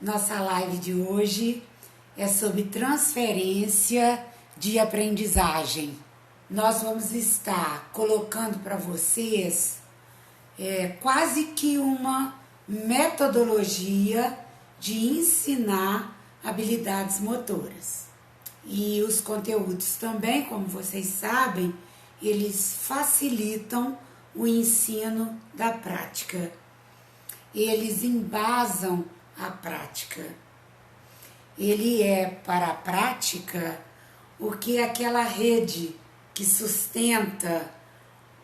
Nossa live de hoje é sobre transferência de aprendizagem. Nós vamos estar colocando para vocês quase que uma metodologia de ensinar habilidades motoras. E os conteúdos também, como vocês sabem, eles facilitam o ensino da prática. Eles embasam a prática. Ele é para a prática o que é aquela rede que sustenta,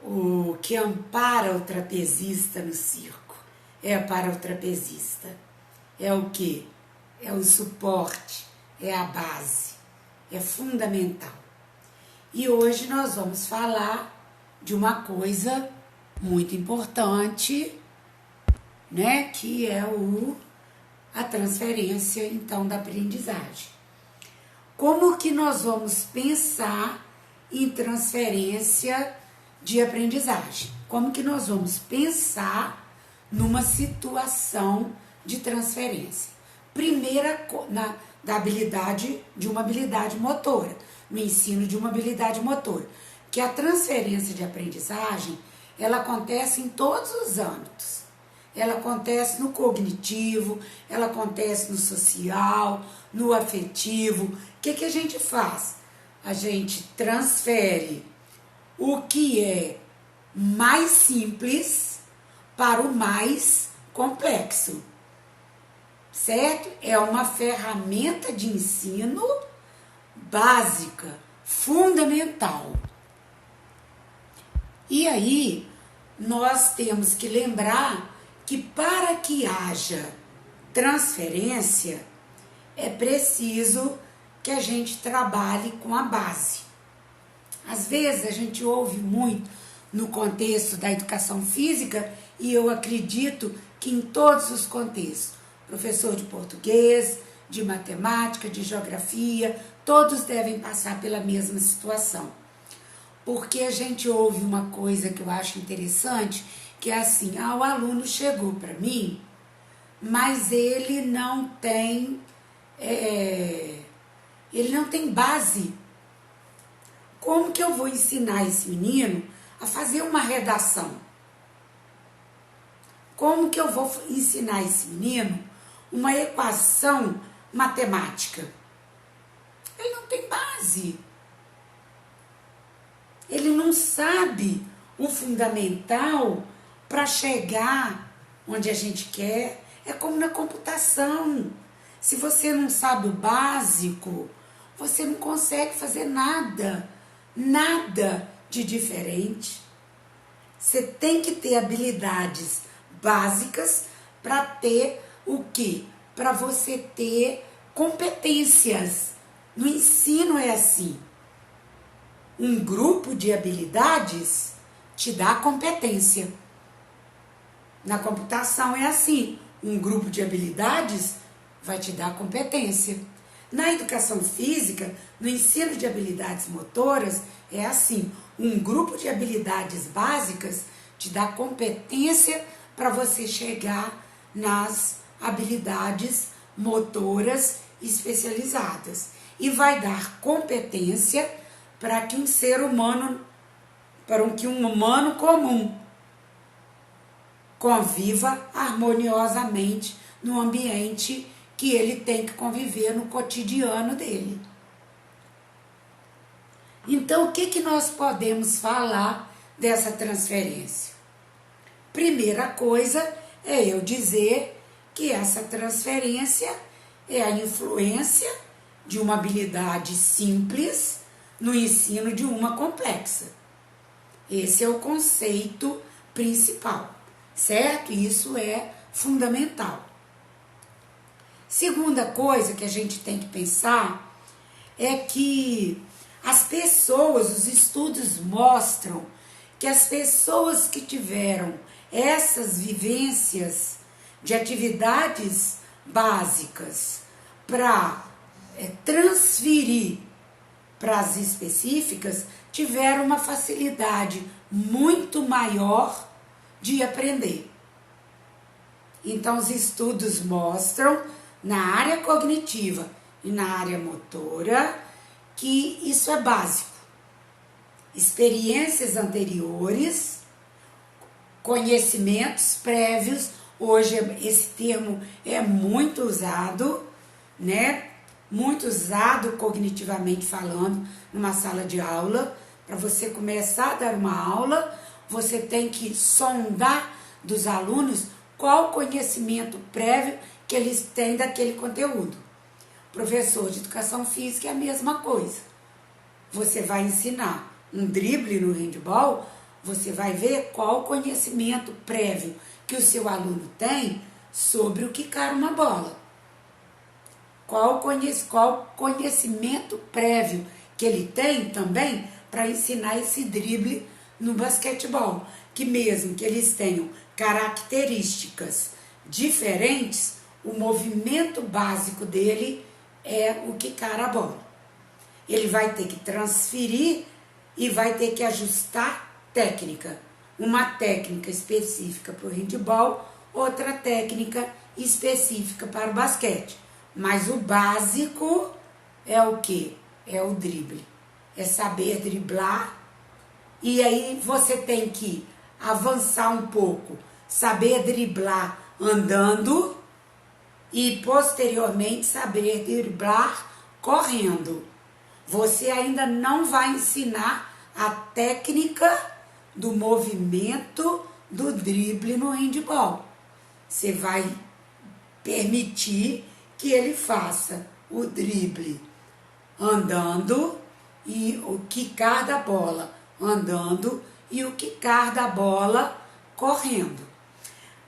o que ampara o trapezista no circo. É para o trapezista. É o que? É o suporte, é a base, é fundamental. E hoje nós vamos falar de uma coisa muito importante, né, que é a transferência, então, da aprendizagem. Como que nós vamos pensar em transferência de aprendizagem? Como que nós vamos pensar numa situação de transferência? Primeira, da habilidade, de uma habilidade motora, no ensino de uma habilidade motora, que a transferência de aprendizagem, ela acontece em todos os âmbitos. Ela acontece no cognitivo, ela acontece no social, no afetivo. O que a gente faz? A gente transfere o que é mais simples para o mais complexo, certo? É uma ferramenta de ensino básica, fundamental. E aí, nós temos que lembrar que para que haja transferência, é preciso que a gente trabalhe com a base. Às vezes a gente ouve muito no contexto da educação física, e eu acredito que em todos os contextos, professor de português, de matemática, de geografia, todos devem passar pela mesma situação. Porque a gente ouve uma coisa que eu acho interessante, que é assim: o aluno chegou para mim, mas ele não tem base. Como que eu vou ensinar esse menino a fazer uma redação? Como que eu vou ensinar esse menino uma equação matemática? Ele não tem base. Ele não sabe o fundamental para chegar onde a gente quer. É como na computação. Se você não sabe o básico, você não consegue fazer nada de diferente. Você tem que ter habilidades básicas para ter o quê? Para você ter competências. No ensino é assim. Um grupo de habilidades te dá competência. Na computação é assim. Um grupo de habilidades vai te dar competência. Na educação física, no ensino de habilidades motoras, é assim. Um grupo de habilidades básicas te dá competência para você chegar nas habilidades motoras especializadas. E vai dar competência para que um ser humano, um humano comum conviva harmoniosamente no ambiente que ele tem que conviver no cotidiano dele. Então, o que nós podemos falar dessa transferência? Primeira coisa é eu dizer que essa transferência é a influência de uma habilidade simples no ensino de uma complexa. Esse é o conceito principal, certo? Isso é fundamental. Segunda coisa que a gente tem que pensar é que as pessoas, os estudos mostram que as pessoas que tiveram essas vivências de atividades básicas para transferir para as específicas, tiveram uma facilidade muito maior de aprender. Então, os estudos mostram, na área cognitiva e na área motora, que isso é básico. Experiências anteriores, conhecimentos prévios. Hoje esse termo é muito usado, né? Muito usado cognitivamente falando numa sala de aula. Para você começar a dar uma aula, você tem que sondar dos alunos qual o conhecimento prévio que eles têm daquele conteúdo. Professor de educação física é a mesma coisa. Você vai ensinar um drible no handball, você vai ver qual o conhecimento prévio que o seu aluno tem sobre o quicar uma bola. Qual conhecimento prévio que ele tem também para ensinar esse drible no basquetebol. Que mesmo que eles tenham características diferentes, o movimento básico dele é o quicar a bola. Ele vai ter que transferir e vai ter que ajustar técnica. Uma técnica específica para o handball, outra técnica específica para o basquete. Mas o básico é o quê? É o drible. É saber driblar. E aí você tem que avançar um pouco, saber driblar andando e posteriormente saber driblar correndo. Você ainda não vai ensinar a técnica do movimento do drible no handball. Você vai permitir que ele faça o drible andando e o quicar da bola andando e o quicar da bola correndo.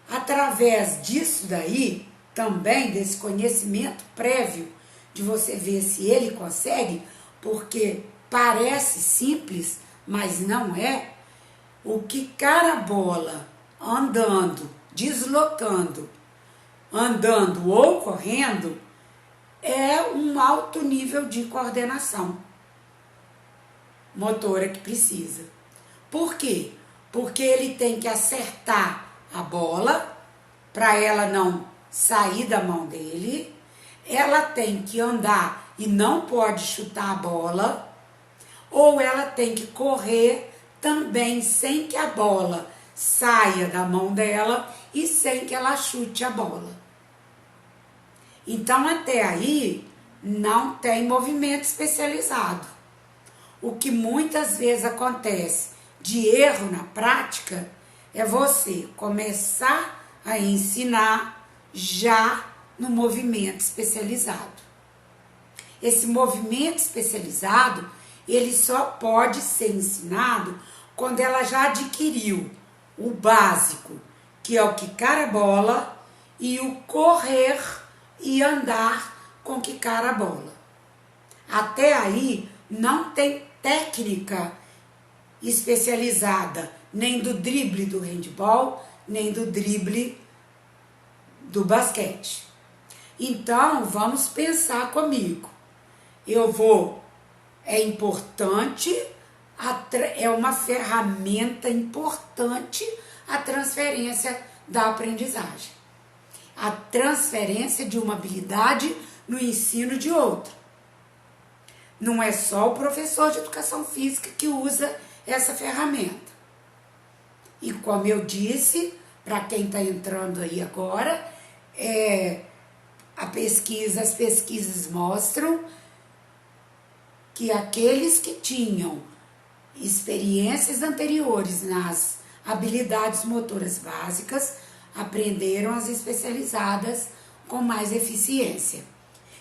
Através disso daí, também desse conhecimento prévio, de você ver se ele consegue, porque parece simples, mas não é. O quicar a bola andando, deslocando, andando ou correndo é um alto nível de coordenação motora que precisa. Por quê? Porque ele tem que acertar a bola para ela não sair da mão dele, ela tem que andar e não pode chutar a bola, ou ela tem que correr também sem que a bola saia da mão dela e sem que ela chute a bola. Então, até aí, não tem movimento especializado. O que muitas vezes acontece de erro na prática é você começar a ensinar já no movimento especializado. Esse movimento especializado, ele só pode ser ensinado quando ela já adquiriu o básico, que é o quicar a bola e o correr e andar com quicar a bola. Até aí não tem técnica especializada, nem do drible do handball, nem do drible do basquete. Então, vamos pensar comigo. É importante, é uma ferramenta importante a transferência da aprendizagem. A transferência de uma habilidade no ensino de outra. Não é só o professor de educação física que usa essa ferramenta. E como eu disse, para quem está entrando aí agora, as pesquisas mostram que aqueles que tinham experiências anteriores nas habilidades motoras básicas aprenderam as especializadas com mais eficiência.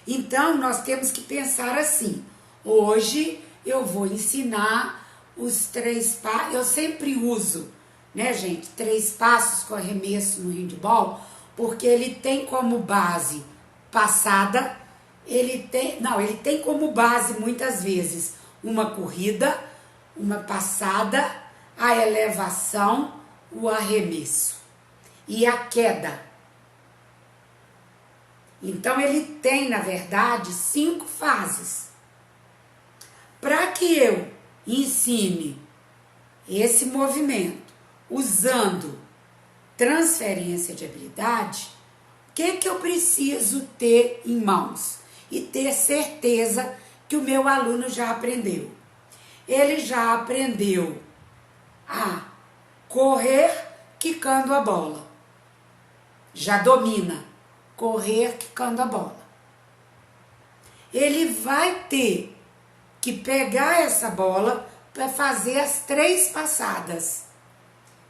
Então, nós temos que pensar assim: hoje eu vou ensinar os 3 passos. Eu sempre uso, né, gente, 3 passos com arremesso no handball, porque ele tem como base passada, ele tem como base muitas vezes uma corrida, uma passada, a elevação, o arremesso e a queda. Então ele tem, na verdade, 5 fases. Para que eu ensine esse movimento usando transferência de habilidade, que eu preciso ter em mãos e ter certeza que o meu aluno já aprendeu? Ele já aprendeu a correr quicando a bola. Já domina correr quicando a bola. Ele vai ter que pegar essa bola para fazer as 3 passadas.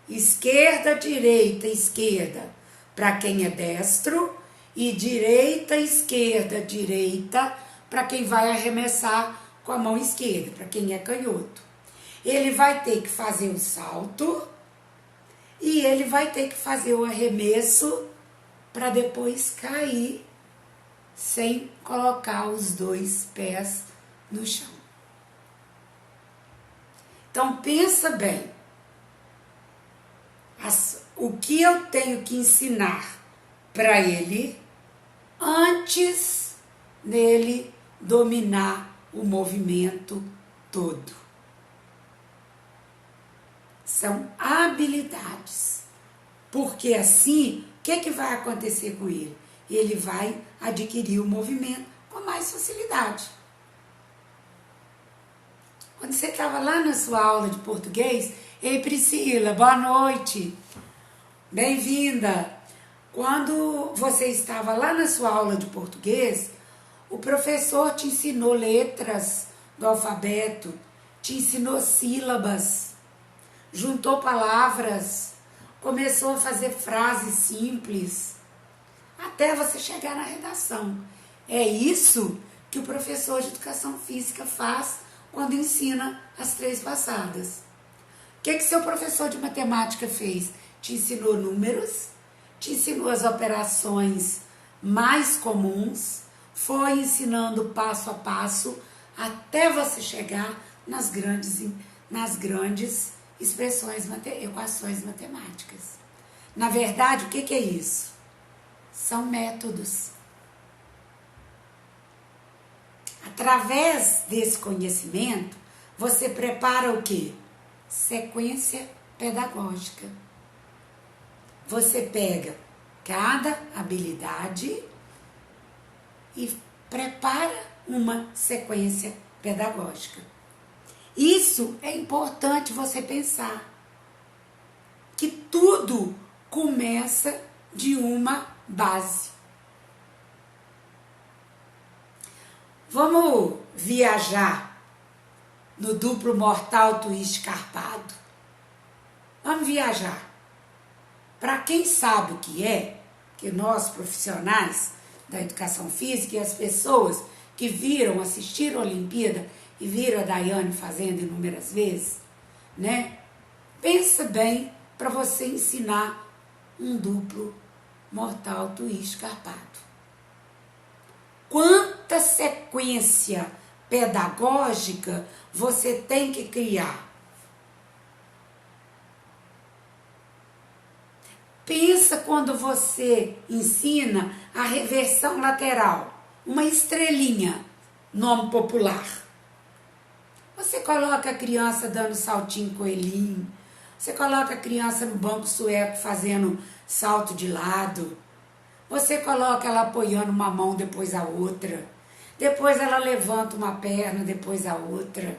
Esquerda, direita, esquerda para quem é destro e direita, esquerda, direita para quem vai arremessar com a mão esquerda, para quem é canhoto. Ele vai ter que fazer o salto e ele vai ter que fazer o arremesso para depois cair sem colocar os 2 pés no chão. Então pensa bem, o que eu tenho que ensinar para ele antes dele dominar o movimento todo. São habilidades, porque assim, o que vai acontecer com ele? Ele vai adquirir o movimento com mais facilidade. Quando você estava lá na sua aula de português, ei Priscila, boa noite, bem-vinda. Quando você estava lá na sua aula de português, o professor te ensinou letras do alfabeto, te ensinou sílabas, juntou palavras, começou a fazer frases simples, até você chegar na redação. É isso que o professor de educação física faz quando ensina as 3 passadas. O que seu professor de matemática fez? Te ensinou números, te ensinou as operações mais comuns, foi ensinando passo a passo até você chegar nas grandes equações matemáticas. Na verdade, o que é isso? São métodos. Através desse conhecimento, você prepara o quê? Sequência pedagógica. Você pega cada habilidade e prepara uma sequência pedagógica. Isso é importante você pensar, que tudo começa de uma base. Vamos viajar no duplo mortal twist carpado. Vamos viajar. Para quem sabe o que nós profissionais da educação física e as pessoas que assistiram a Olimpíada e viram a Daiane fazendo inúmeras vezes, né? Pensa bem para você ensinar um duplo mortal twist carpado. Quanta sequência pedagógica você tem que criar? Pensa quando você ensina a reversão lateral, uma estrelinha, nome popular. Você coloca a criança dando saltinho coelhinho, você coloca a criança no banco sueco fazendo salto de lado, você coloca ela apoiando uma mão depois a outra, depois ela levanta uma perna, depois a outra,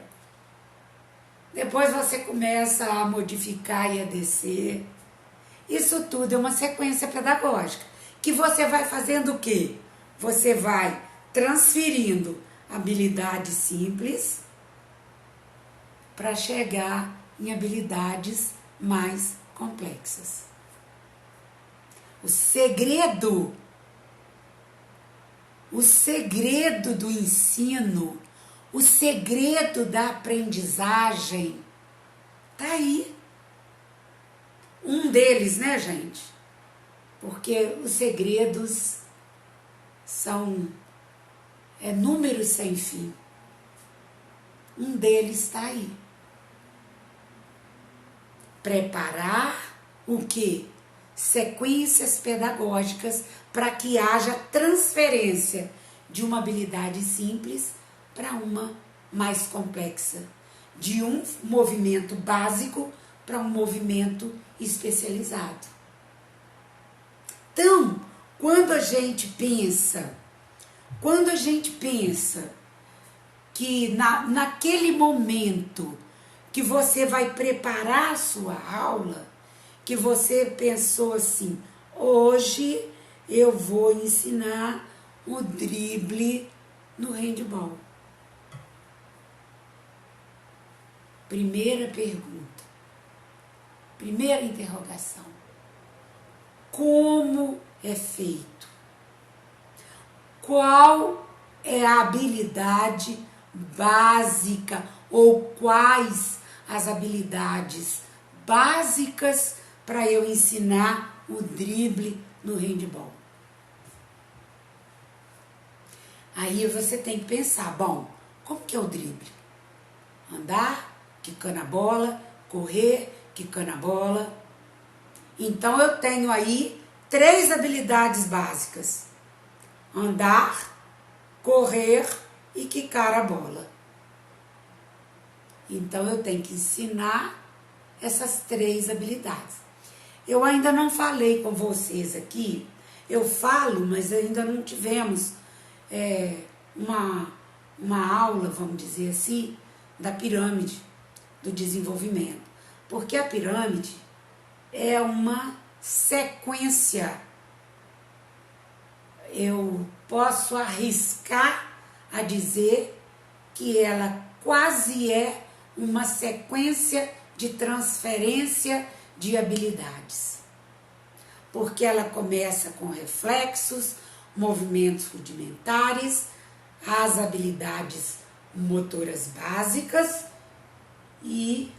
depois você começa a modificar e a descer. Isso tudo é uma sequência pedagógica, que você vai fazendo o quê? Você vai transferindo habilidades simples para chegar em habilidades mais complexas. O segredo do ensino, o segredo da aprendizagem tá aí. Um deles, né, gente? Porque os segredos são números sem fim. Um deles está aí. Preparar o quê? Sequências pedagógicas para que haja transferência de uma habilidade simples para uma mais complexa, de um movimento básico para um movimento especializado. Então, Quando a gente pensa que naquele momento que você vai preparar a sua aula, que você pensou assim, hoje eu vou ensinar o drible no handball. Primeira pergunta, primeira interrogação. Como é feito? Qual é a habilidade básica ou quais as habilidades básicas para eu ensinar o drible no handball? Aí você tem que pensar, bom, como que é o drible? Andar, quicando a bola, correr, quicando a bola. Então eu tenho aí 3 habilidades básicas: andar, correr e quicar a bola. Então eu tenho que ensinar essas 3 habilidades. Eu ainda não falei com vocês aqui, eu falo, mas ainda não tivemos uma aula, vamos dizer assim, da pirâmide do desenvolvimento. Porque a pirâmide é uma sequência. Eu posso arriscar a dizer que ela quase é uma sequência de transferência de habilidades. Porque ela começa com reflexos, movimentos rudimentares, as habilidades motoras básicas e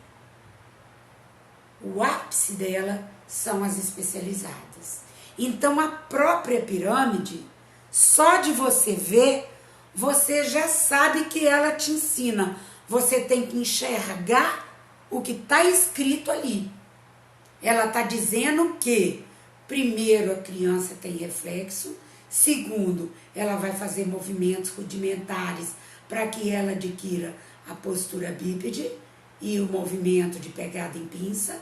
o ápice dela são as especializadas. Então a própria pirâmide, só de você ver, você já sabe que ela te ensina. Você tem que enxergar o que está escrito ali. Ela está dizendo que, primeiro, a criança tem reflexo. Segundo, ela vai fazer movimentos rudimentares para que ela adquira a postura bípede e o movimento de pegada em pinça.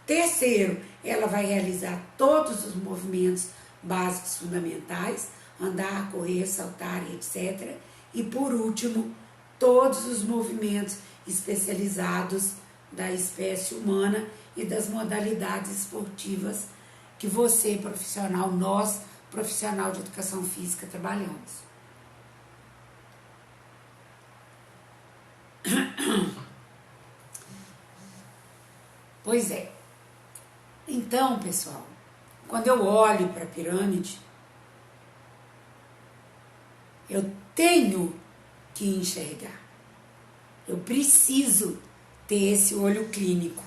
Terceiro, ela vai realizar todos os movimentos básicos fundamentais, andar, correr, saltar, etc. E por último, todos os movimentos especializados da espécie humana e das modalidades esportivas que você, profissional, nós, profissional de educação física, trabalhamos. Pois é. Então, pessoal, quando eu olho para a pirâmide, eu tenho que enxergar. Eu preciso ter esse olho clínico.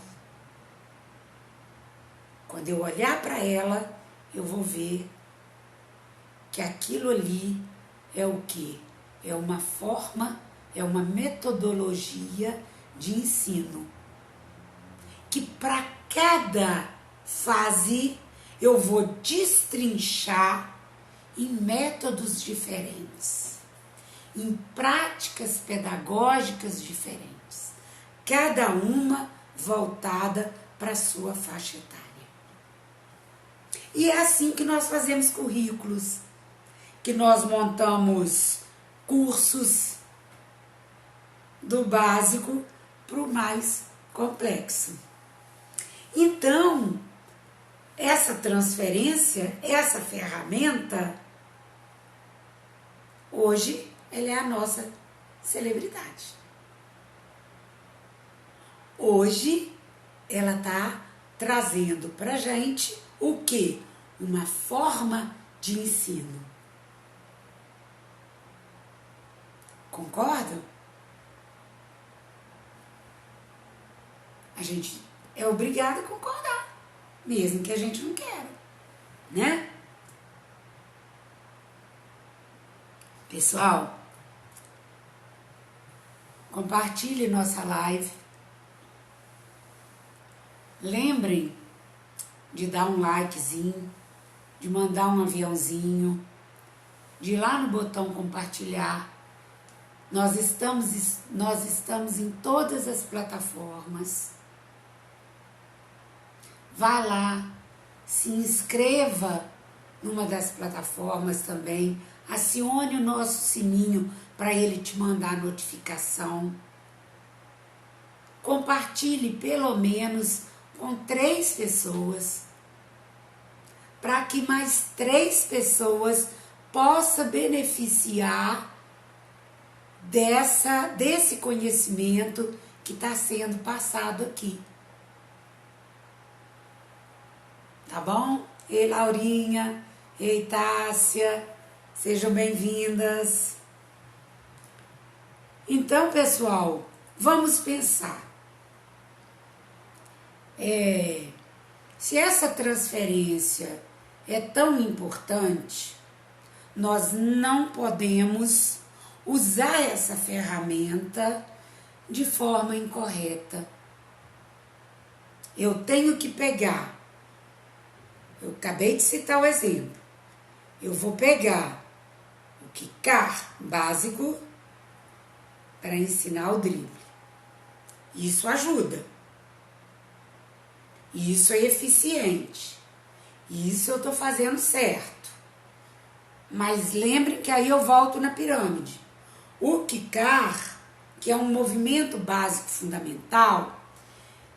Quando eu olhar para ela, eu vou ver que aquilo ali é o quê? É uma forma, é uma metodologia de ensino. Que para cada fase eu vou destrinchar em métodos diferentes, em práticas pedagógicas diferentes, cada uma voltada para a sua faixa etária. E é assim que nós fazemos currículos, que nós montamos cursos do básico para o mais complexo. Então, essa transferência, essa ferramenta, hoje, ela é a nossa celebridade. Hoje, ela está trazendo para a gente o quê? Uma forma de ensino. Concordam? A gente é obrigado a concordar, mesmo que a gente não queira, né? Pessoal, compartilhe nossa live. Lembrem de dar um likezinho, de mandar um aviãozinho, de ir lá no botão compartilhar. Nós estamos em todas as plataformas. Vá lá, se inscreva numa das plataformas também. Acione o nosso sininho para ele te mandar notificação. Compartilhe pelo menos com 3 pessoas, para que mais 3 pessoas possam beneficiar desse conhecimento que está sendo passado aqui. Tá bom? Ei, Laurinha, ei, Tássia, sejam bem-vindas. Então, pessoal, vamos pensar. Se essa transferência é tão importante, nós não podemos usar essa ferramenta de forma incorreta. Eu tenho que pegar, eu acabei de citar o exemplo, eu vou pegar o quicar básico para ensinar o drible. Isso ajuda. Isso é eficiente. Isso eu estou fazendo certo. Mas lembrem que aí eu volto na pirâmide. O quicar, que é um movimento básico fundamental,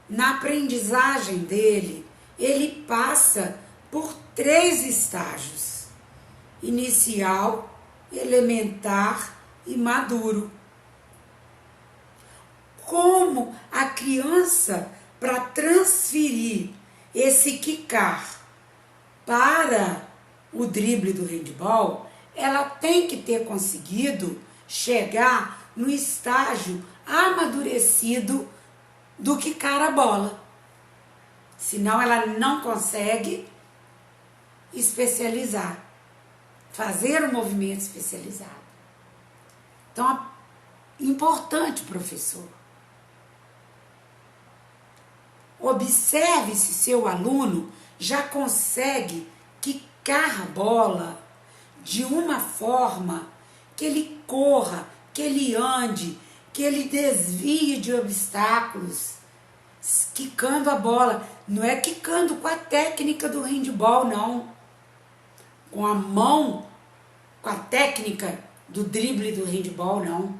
na aprendizagem dele, ele passa por 3 estágios: inicial, elementar e maduro. Como a criança, para transferir esse quicar para o drible do handball, ela tem que ter conseguido chegar no estágio amadurecido do quicar a bola. Senão ela não consegue especializar, fazer um movimento especializado. Então, importante, professor. Observe se seu aluno já consegue quicar a bola de uma forma que ele corra, que ele ande, que ele desvie de obstáculos, quicando a bola. Não é quicando com a técnica do handball, não. Com a mão, com a técnica do drible do handball, não.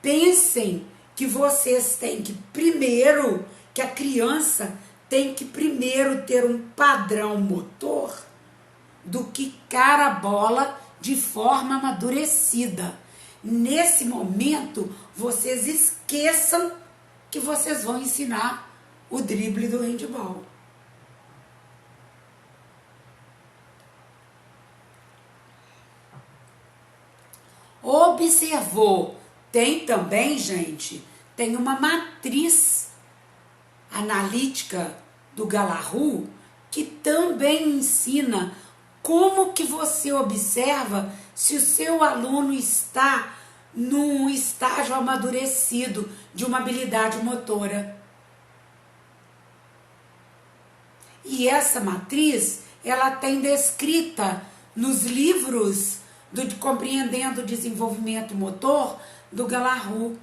Pensem que vocês têm que primeiro, que a criança tem que primeiro ter um padrão motor do quicar a bola de forma amadurecida. Nesse momento, vocês esqueçam que vocês vão ensinar o drible do handball. Observou? Tem também, gente, tem uma matriz analítica do Galahu que também ensina como que você observa se o seu aluno está num estágio amadurecido de uma habilidade motora. E essa matriz, ela tem descrita nos livros de Compreendendo o Desenvolvimento Motor do Galahu.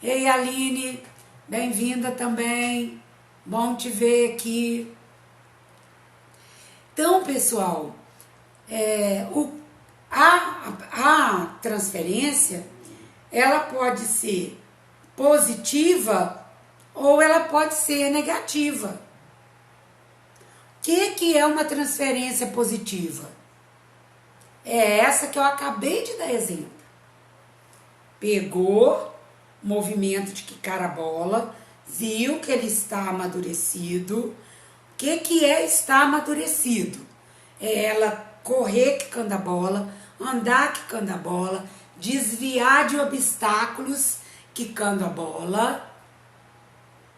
Ei, Aline, bem-vinda também. Bom te ver aqui. Então, pessoal, a transferência, ela pode ser positiva ou ela pode ser negativa. O que é uma transferência positiva? É essa que eu acabei de dar exemplo. Pegou movimento de quicar a bola, viu que ele está amadurecido. O que é estar amadurecido? É ela correr quicando a bola, andar quicando a bola, desviar de obstáculos quicando a bola.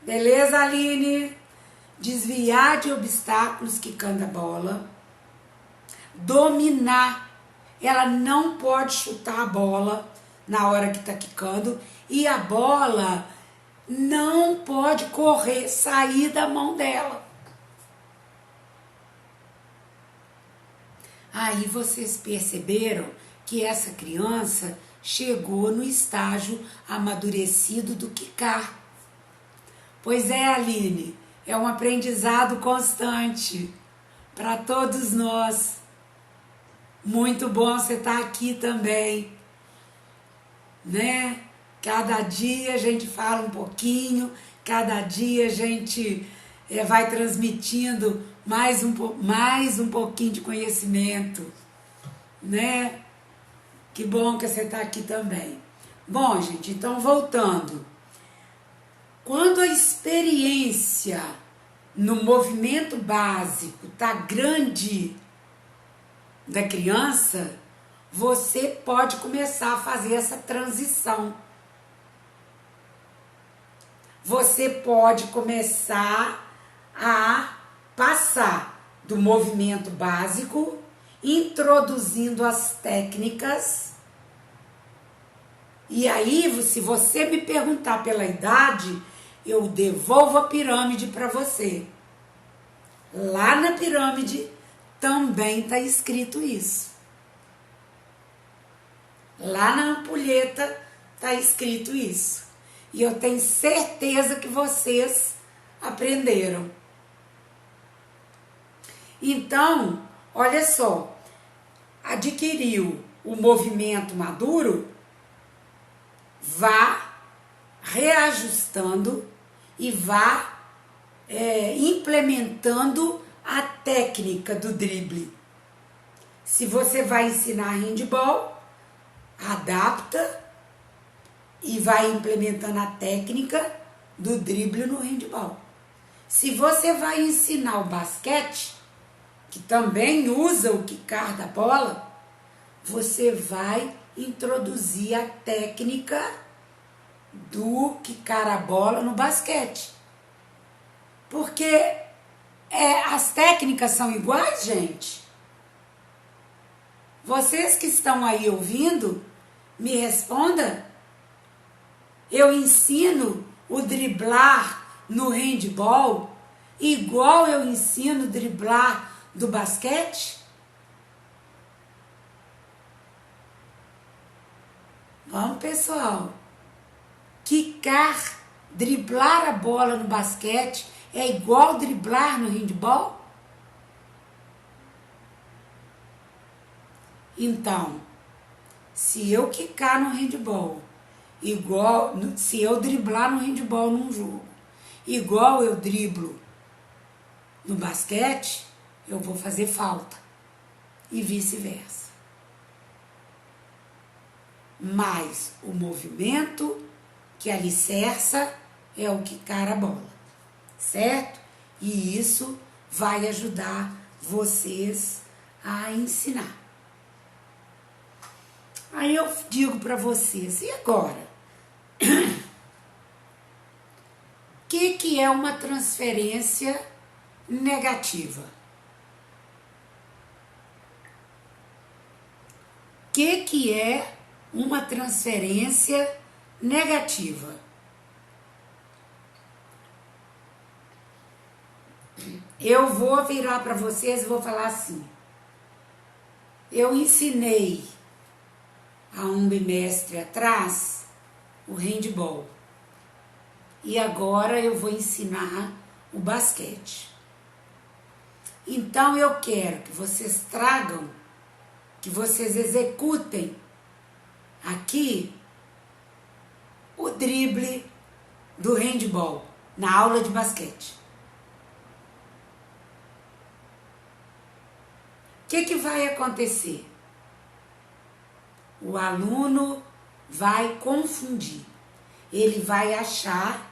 Beleza, Aline? Desviar de obstáculos quicando a bola. Dominar. Ela não pode chutar a bola na hora que está quicando e a bola não pode correr, sair da mão dela. Aí vocês perceberam que essa criança chegou no estágio amadurecido do quicar. Pois é, Aline, é um aprendizado constante para todos nós. Muito bom você estar aqui também, né? Cada dia a gente fala um pouquinho, cada dia a gente vai transmitindo mais um pouquinho de conhecimento, né? Que bom que você está aqui também. Bom, gente, então voltando. Quando a experiência no movimento básico está grande da criança, você pode começar a fazer essa transição. Você pode começar a passar do movimento básico, introduzindo as técnicas. E aí, se você me perguntar pela idade, eu devolvo a pirâmide para você. Lá na pirâmide também está escrito isso. Lá na ampulheta está escrito isso. E eu tenho certeza que vocês aprenderam. Então, olha só, adquiriu o movimento maduro, vá reajustando e vá implementando a técnica do drible. Se você vai ensinar handball, adapta e vai implementando a técnica do drible no handball. Se você vai ensinar o basquete, que também usa o quicar da bola, você vai introduzir a técnica do quicar a bola no basquete. Porque as técnicas são iguais, gente. Vocês que estão aí ouvindo, me responda. Eu ensino o driblar no handball igual eu ensino o driblar do basquete? Vamos, pessoal. Quicar, driblar a bola no basquete é igual driblar no handball? Então, se eu quicar no handball, se eu driblar no handball num jogo, igual eu driblo no basquete, eu vou fazer falta. E vice-versa. Mas o movimento que alicerça é o quicar a bola, certo? E isso vai ajudar vocês a ensinar. Aí eu digo para vocês, e agora? O que é uma transferência negativa? O que é uma transferência negativa? Eu vou virar para vocês e vou falar assim. Eu ensinei há um bimestre atrás o handball. E agora eu vou ensinar o basquete. Então eu quero que vocês tragam, que vocês executem aqui o drible do handball na aula de basquete. O que vai acontecer? O aluno vai confundir. Ele vai achar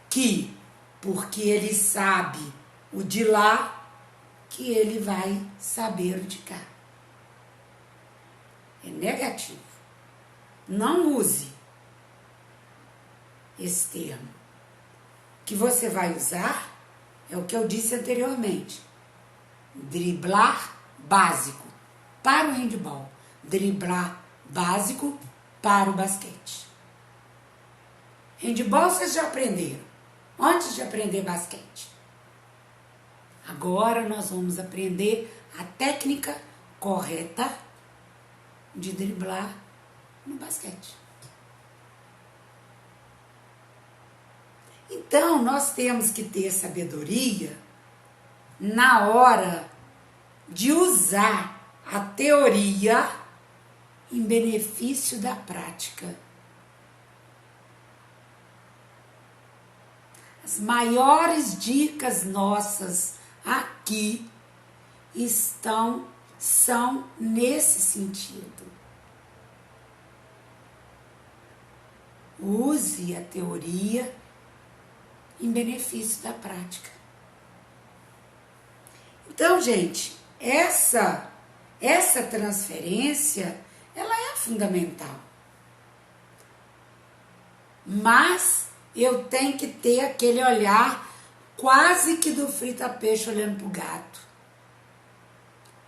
que, porque ele sabe o de lá, que ele vai saber o de cá. É negativo. Não use esse termo. O que você vai usar é o que eu disse anteriormente. Driblar básico para o handball. Driblar básico para o basquete. Handball vocês já aprenderam antes de aprender basquete. Agora nós vamos aprender a técnica correta de driblar no basquete. Então, nós temos que ter sabedoria na hora de usar a teoria em benefício da prática. As maiores dicas nossas aqui são nesse sentido. Use a teoria em benefício da prática. Então, gente, essa transferência, ela é fundamental. Mas eu tenho que ter aquele olhar quase que do frita-peixe olhando para o gato.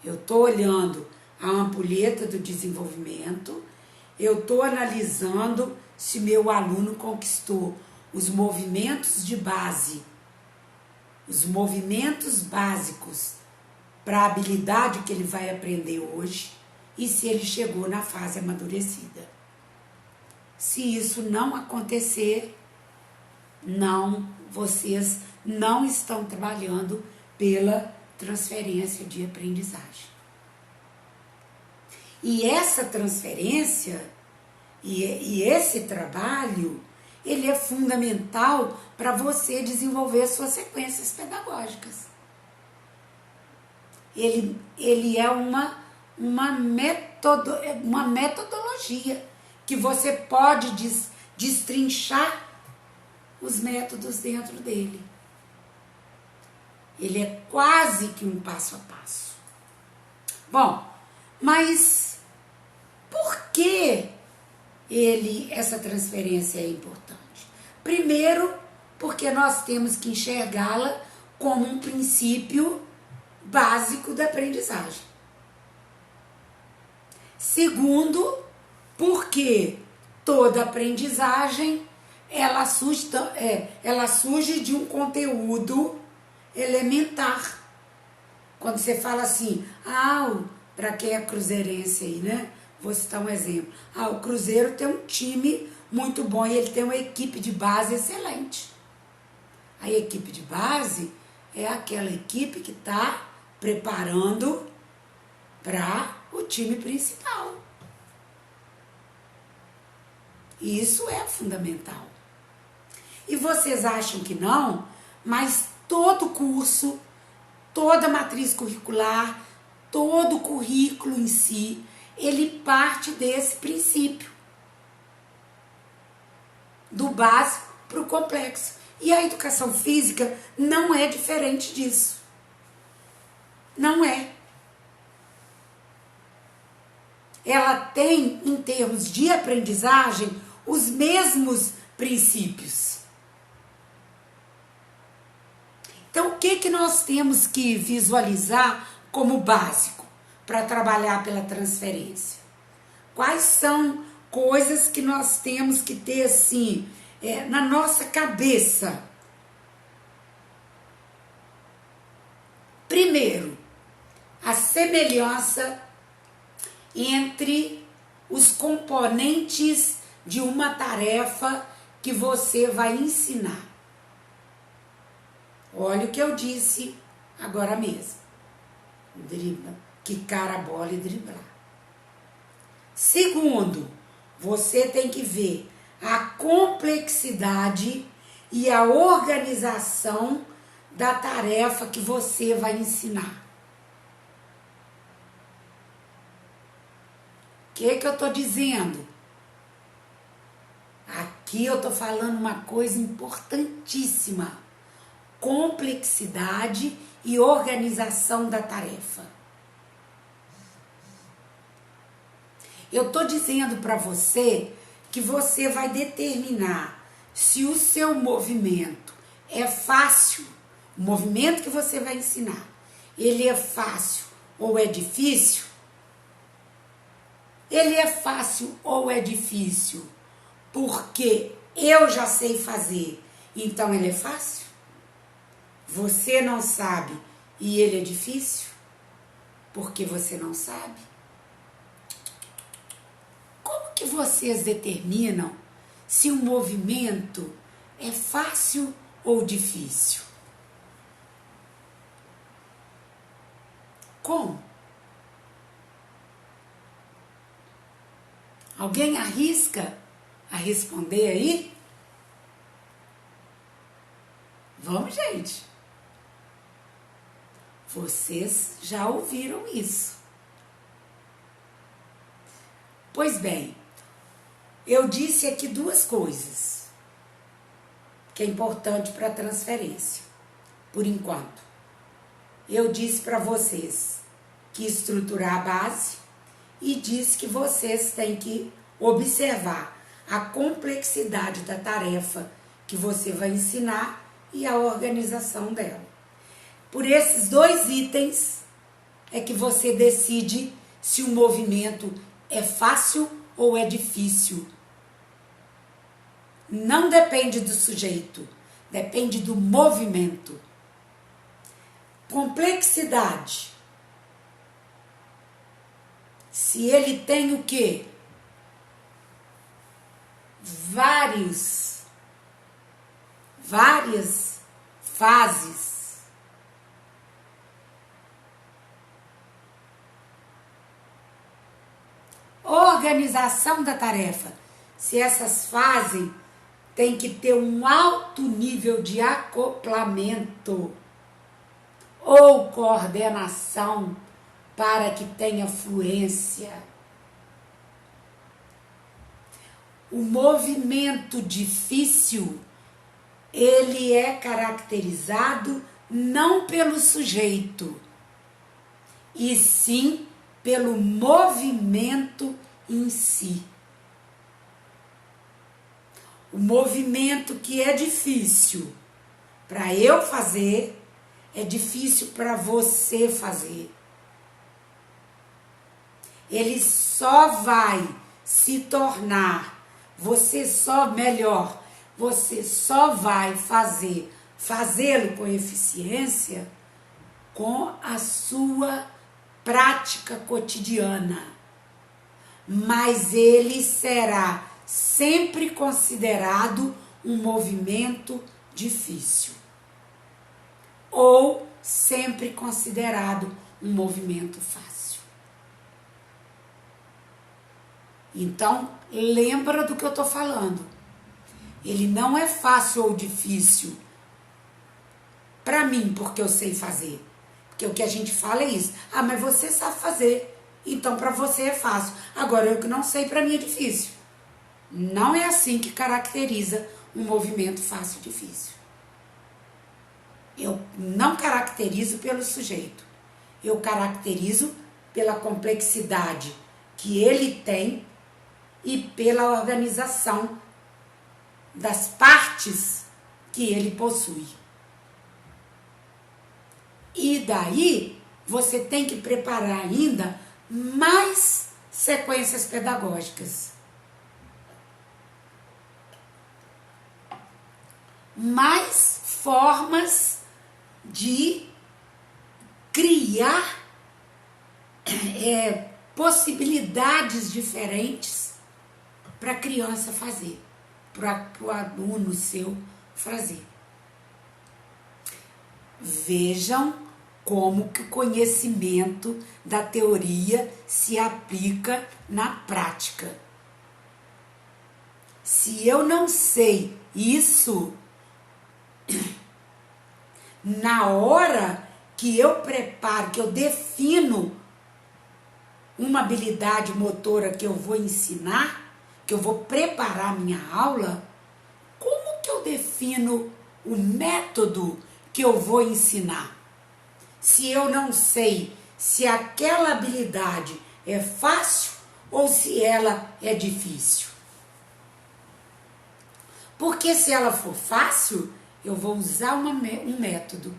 Eu estou olhando a ampulheta do desenvolvimento, eu estou analisando se meu aluno conquistou os movimentos de base, os movimentos básicos para a habilidade que ele vai aprender hoje e se ele chegou na fase amadurecida. Se isso não acontecer, vocês não estão trabalhando pela transferência de aprendizagem. E essa transferência e esse trabalho, ele é fundamental para você desenvolver suas sequências pedagógicas. Ele é uma metodologia que você pode destrinchar os métodos dentro dele. Ele é quase que um passo a passo. Bom, mas por que essa transferência é importante? Primeiro, porque nós temos que enxergá-la como um princípio básico da aprendizagem. Segundo, porque toda aprendizagem ela surge de um conteúdo elementar. Quando você fala assim, para quem é cruzeirense aí, né? Vou citar um exemplo. O Cruzeiro tem um time muito bom e ele tem uma equipe de base excelente. A equipe de base é aquela equipe que está preparando para o time principal. E isso é fundamental. E vocês acham que não, mas todo curso, toda matriz curricular, todo currículo em si, ele parte desse princípio. Do básico para o complexo. E a educação física não é diferente disso. Não é. Ela tem, em termos de aprendizagem, os mesmos princípios. Então, o que nós temos que visualizar como básico para trabalhar pela transferência? Quais são coisas que nós temos que ter assim, na nossa cabeça? Primeiro, a semelhança entre os componentes de uma tarefa que você vai ensinar. Olha o que eu disse agora mesmo. Dribla, quicar a bola e driblar. Segundo, você tem que ver a complexidade e a organização da tarefa que você vai ensinar. O que eu estou dizendo? Aqui eu estou falando uma coisa importantíssima. Complexidade e organização da tarefa. Eu estou dizendo para você que você vai determinar se o seu movimento é fácil, o movimento que você vai ensinar, ele é fácil ou é difícil? Ele é fácil ou é difícil porque eu já sei fazer, então ele é fácil? Você não sabe e ele é difícil porque você não sabe? Como que vocês determinam se um movimento é fácil ou difícil? Como? Alguém arrisca a responder aí? Vamos, gente. Vocês já ouviram isso. Pois bem, eu disse aqui duas coisas que é importante para a transferência, por enquanto. Eu disse para vocês que estruturar a base e disse que vocês têm que observar a complexidade da tarefa que você vai ensinar e a organização dela. Por esses dois itens é que você decide se o movimento é fácil ou é difícil. Não depende do sujeito, depende do movimento. Complexidade. Se ele tem o quê? Várias fases. Organização da tarefa. Se essas fases têm que ter um alto nível de acoplamento ou coordenação para que tenha fluência. O movimento difícil, ele é caracterizado não pelo sujeito, e sim pelo movimento em si. O movimento que é difícil para eu fazer, é difícil para você fazer. Ele só vai se tornar, você só vai fazê-lo com eficiência com a sua prática cotidiana. Mas ele será sempre considerado um movimento difícil. Ou sempre considerado um movimento fácil. Então, lembra do que eu estou falando. Ele não é fácil ou difícil para mim, porque eu sei fazer. Porque o que a gente fala é isso. Ah, mas você sabe fazer, então para você é fácil. Agora, eu que não sei, para mim é difícil. Não é assim que caracteriza um movimento fácil e difícil. Eu não caracterizo pelo sujeito. Eu caracterizo pela complexidade que ele tem e pela organização das partes que ele possui. E daí você tem que preparar ainda mais sequências pedagógicas. Mais formas de criar possibilidades diferentes para a criança fazer, para o aluno seu fazer. Vejam como que o conhecimento da teoria se aplica na prática. Se eu não sei isso, na hora que eu preparo, que eu defino uma habilidade motora que eu vou ensinar, que eu vou preparar minha aula, como que eu defino o método que eu vou ensinar? Se eu não sei se aquela habilidade é fácil ou se ela é difícil. Porque se ela for fácil, eu vou usar um método.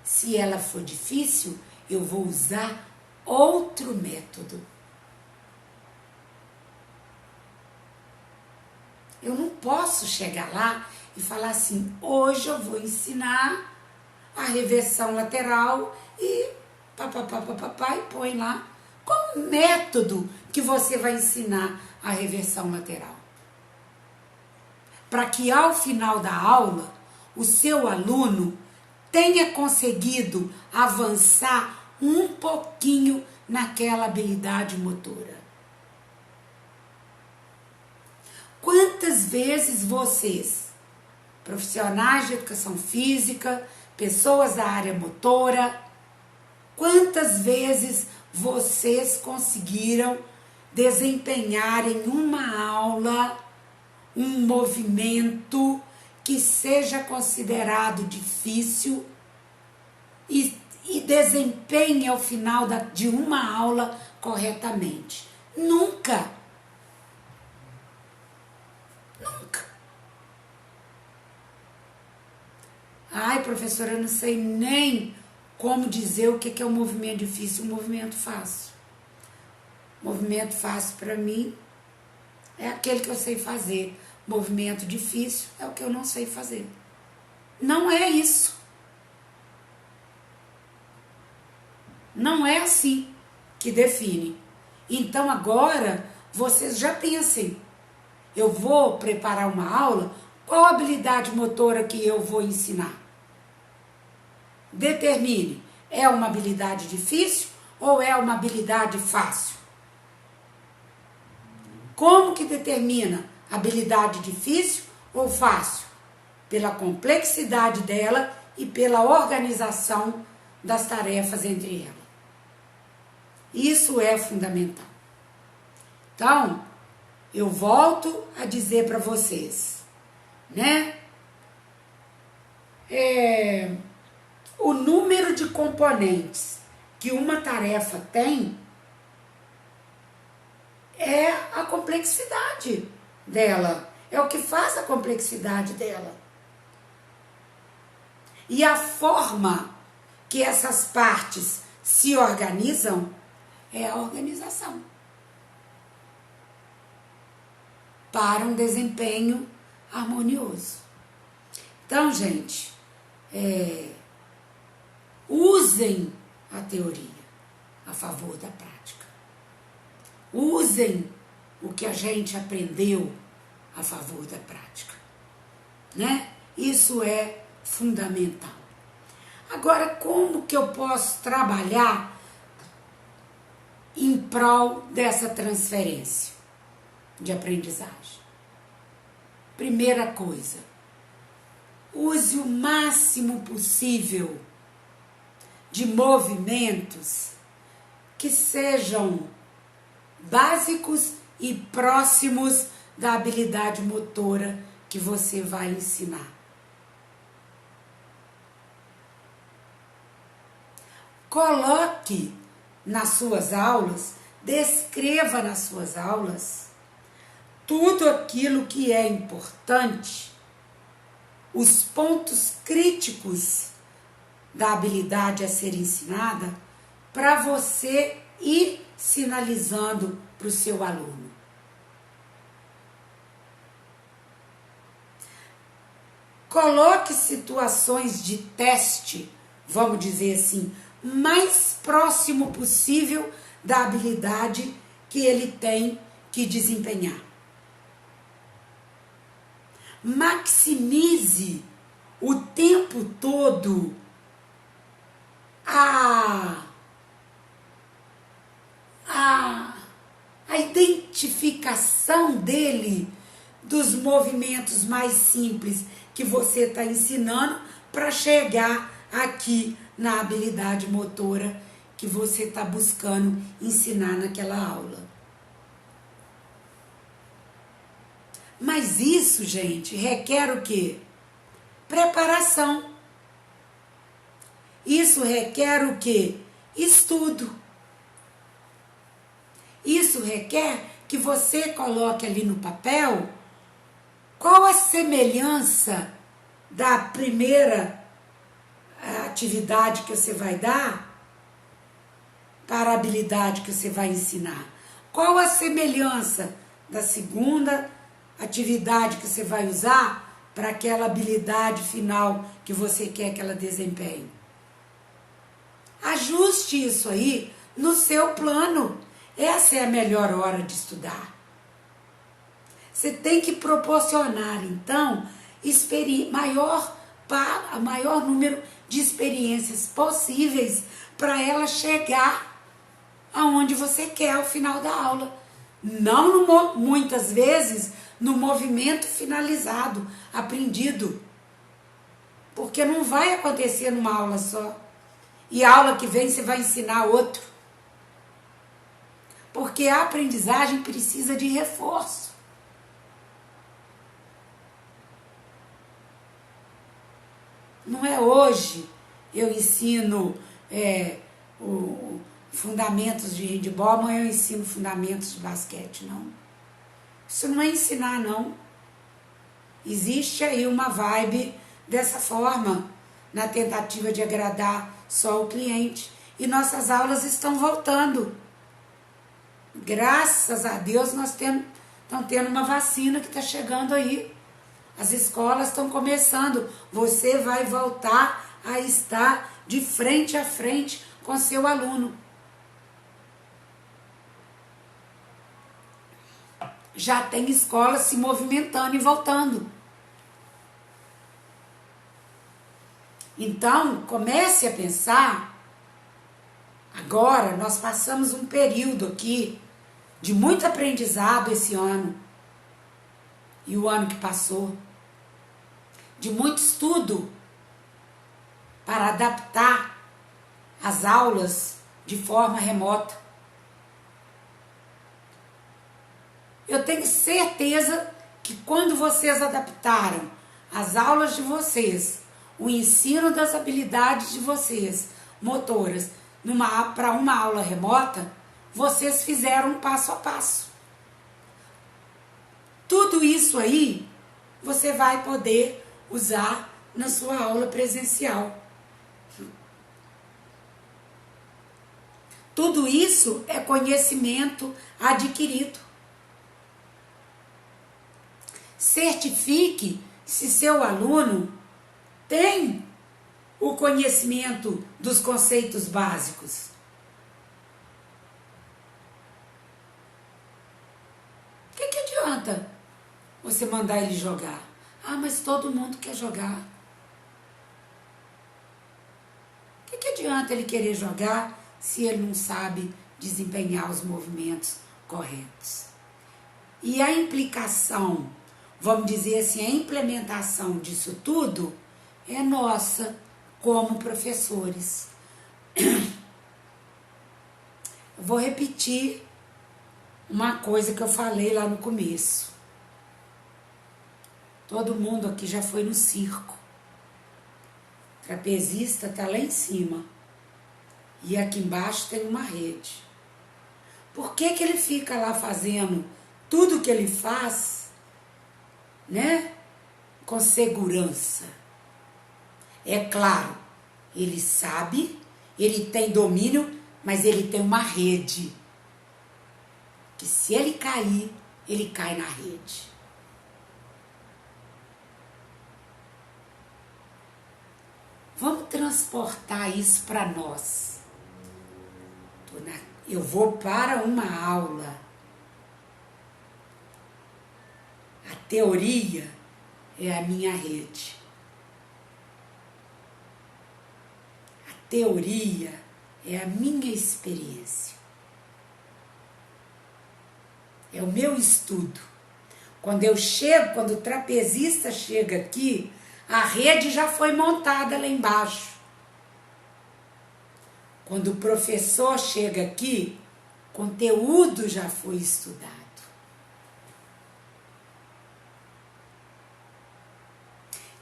Se ela for difícil, eu vou usar outro método. Eu não posso chegar lá e falar assim, hoje eu vou ensinar a reversão lateral e papapá, e põe lá. Qual o método que você vai ensinar a reversão lateral? para que ao final da aula o seu aluno tenha conseguido avançar um pouquinho naquela habilidade motora. Quantas vezes vocês, profissionais de educação física, pessoas da área motora, quantas vezes vocês conseguiram desempenhar em uma aula um movimento que seja considerado difícil e desempenhe ao final de uma aula corretamente? Nunca! Nunca! Ai, professora, eu não sei nem como dizer o que é um movimento difícil e um movimento fácil. Movimento fácil para mim é aquele que eu sei fazer. Movimento difícil é o que eu não sei fazer. Não é isso. Não é assim que define. Então agora vocês já pensem, eu vou preparar uma aula, qual habilidade motora que eu vou ensinar? Determine, é uma habilidade difícil ou é uma habilidade fácil? Como que determina habilidade difícil ou fácil? Pela complexidade dela e pela organização das tarefas entre elas. Isso é fundamental. Então, eu volto a dizer para vocês, né? O número de componentes que uma tarefa tem é a complexidade dela. É o que faz a complexidade dela. E a forma que essas partes se organizam é a organização para um desempenho harmonioso. Então, gente, usem a teoria a favor da prática. Usem o que a gente aprendeu a favor da prática, né? Isso é fundamental. Agora, como que eu posso trabalhar em prol dessa transferência de aprendizagem? Primeira coisa, use o máximo possível de movimentos que sejam básicos e próximos da habilidade motora que você vai ensinar. Coloque nas suas aulas, descreva nas suas aulas tudo aquilo que é importante, os pontos críticos da habilidade a ser ensinada, para você ir sinalizando para o seu aluno. Coloque situações de teste, vamos dizer assim, mais próximo possível da habilidade que ele tem que desempenhar. Maximize o tempo todo a identificação dele dos movimentos mais simples que você está ensinando para chegar aqui na habilidade motora que você está buscando ensinar naquela aula. Mas isso, gente, requer o quê? Preparação. Isso requer o quê? Estudo. Isso requer que você coloque ali no papel qual a semelhança da primeira atividade que você vai dar para a habilidade que você vai ensinar. Qual a semelhança da segunda atividade que você vai usar para aquela habilidade final que você quer que ela desempenhe. Ajuste isso aí no seu plano. Essa é a melhor hora de estudar. Você tem que proporcionar, então, maior número de experiências possíveis para ela chegar aonde você quer ao final da aula. Não muitas vezes no movimento finalizado, aprendido. Porque não vai acontecer numa aula só. E a aula que vem você vai ensinar outro. Porque a aprendizagem precisa de reforço. Não é hoje eu ensino fundamentos de handebol, amanhã eu ensino fundamentos de basquete, não. Isso não é ensinar, não. Existe aí uma vibe dessa forma, na tentativa de agradar só o cliente. E nossas aulas estão voltando. Graças a Deus nós estamos tendo uma vacina que está chegando aí. As escolas estão começando. Você vai voltar a estar de frente a frente com seu aluno. Já tem escolas se movimentando e voltando. Então, comece a pensar. Agora, nós passamos um período aqui de muito aprendizado esse ano. E o ano que passou. De muito estudo para adaptar as aulas de forma remota. Eu tenho certeza que quando vocês adaptaram as aulas de vocês, o ensino das habilidades de vocês, motoras, para uma aula remota, vocês fizeram um passo a passo. Tudo isso aí você vai poder usar na sua aula presencial. Tudo isso é conhecimento adquirido. Certifique se seu aluno tem o conhecimento dos conceitos básicos. O que adianta você mandar ele jogar? Ah, mas todo mundo quer jogar. O que adianta ele querer jogar se ele não sabe desempenhar os movimentos corretos? E a implicação, vamos dizer assim, a implementação disso tudo é nossa como professores. Eu vou repetir uma coisa que eu falei lá no começo. Todo mundo aqui já foi no circo. O trapezista está lá em cima. E aqui embaixo tem uma rede. Por que ele fica lá fazendo tudo que ele faz, né? Com segurança. É claro, ele sabe, ele tem domínio, mas ele tem uma rede. Que se ele cair, ele cai na rede. Vamos transportar isso para nós. Eu vou para uma aula. A teoria é a minha rede. A teoria é a minha experiência. É o meu estudo. Quando o trapezista chega aqui, a rede já foi montada lá embaixo. Quando o professor chega aqui, o conteúdo já foi estudado.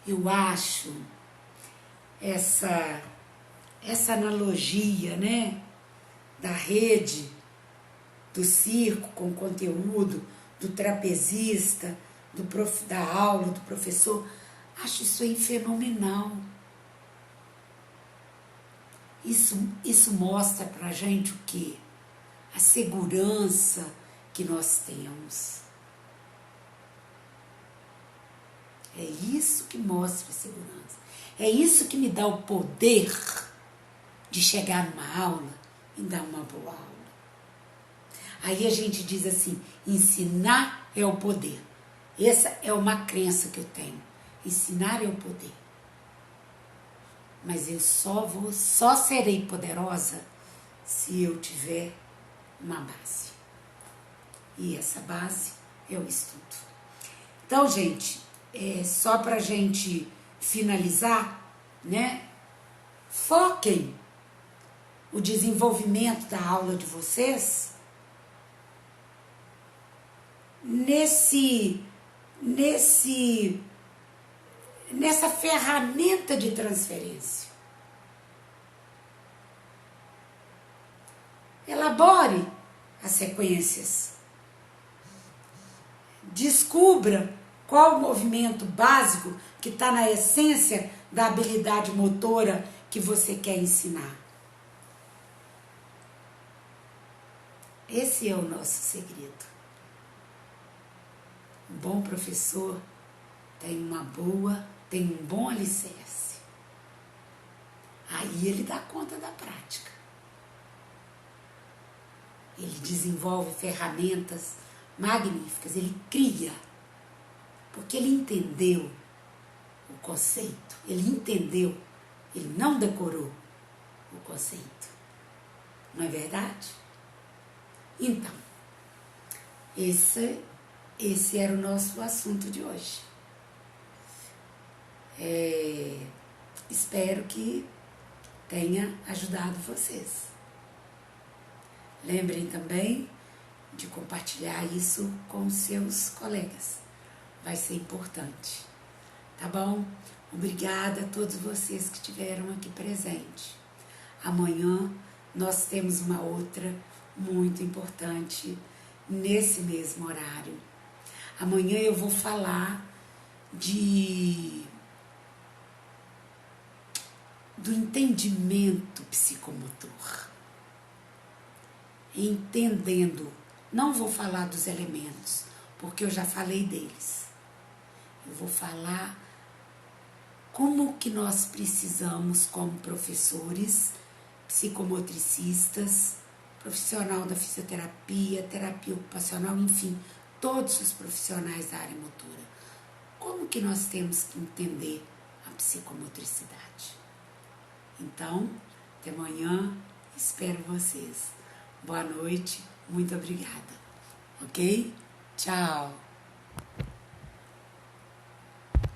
Eu acho essa analogia, né, da rede, do circo com conteúdo, do trapezista, da aula, do professor, acho isso aí fenomenal. Isso mostra pra gente o quê? A segurança que nós temos. É isso que mostra a segurança. É isso que me dá o poder de chegar numa aula e dar uma boa aula. Aí a gente diz assim, ensinar é o poder. Essa é uma crença que eu tenho. Ensinar é o poder. Mas eu só serei poderosa se eu tiver uma base. E essa base é o estudo. Então, gente, só pra gente finalizar, né? Foquem o desenvolvimento da aula de vocês nessa ferramenta de transferência. Elabore as sequências. Descubra qual o movimento básico que está na essência da habilidade motora que você quer ensinar. Esse é o nosso segredo. Um bom professor tem um bom alicerce. Aí ele dá conta da prática. Ele desenvolve ferramentas magníficas, ele cria, porque ele entendeu o conceito, ele entendeu, ele não decorou o conceito. Não é verdade? Então, esse era o nosso assunto de hoje. Espero que tenha ajudado vocês. Lembrem também de compartilhar isso com seus colegas. Vai ser importante. Tá bom? Obrigada a todos vocês que estiveram aqui presentes. Amanhã nós temos uma outra muito importante nesse mesmo horário. Amanhã eu vou falar do entendimento psicomotor. Entendendo, não vou falar dos elementos, porque eu já falei deles. Eu vou falar como que nós precisamos, como professores, psicomotricistas, profissional da fisioterapia, terapia ocupacional, enfim, todos os profissionais da área motora. Como que nós temos que entender a psicomotricidade? Então, até amanhã, espero vocês. Boa noite, muito obrigada. Ok? Tchau!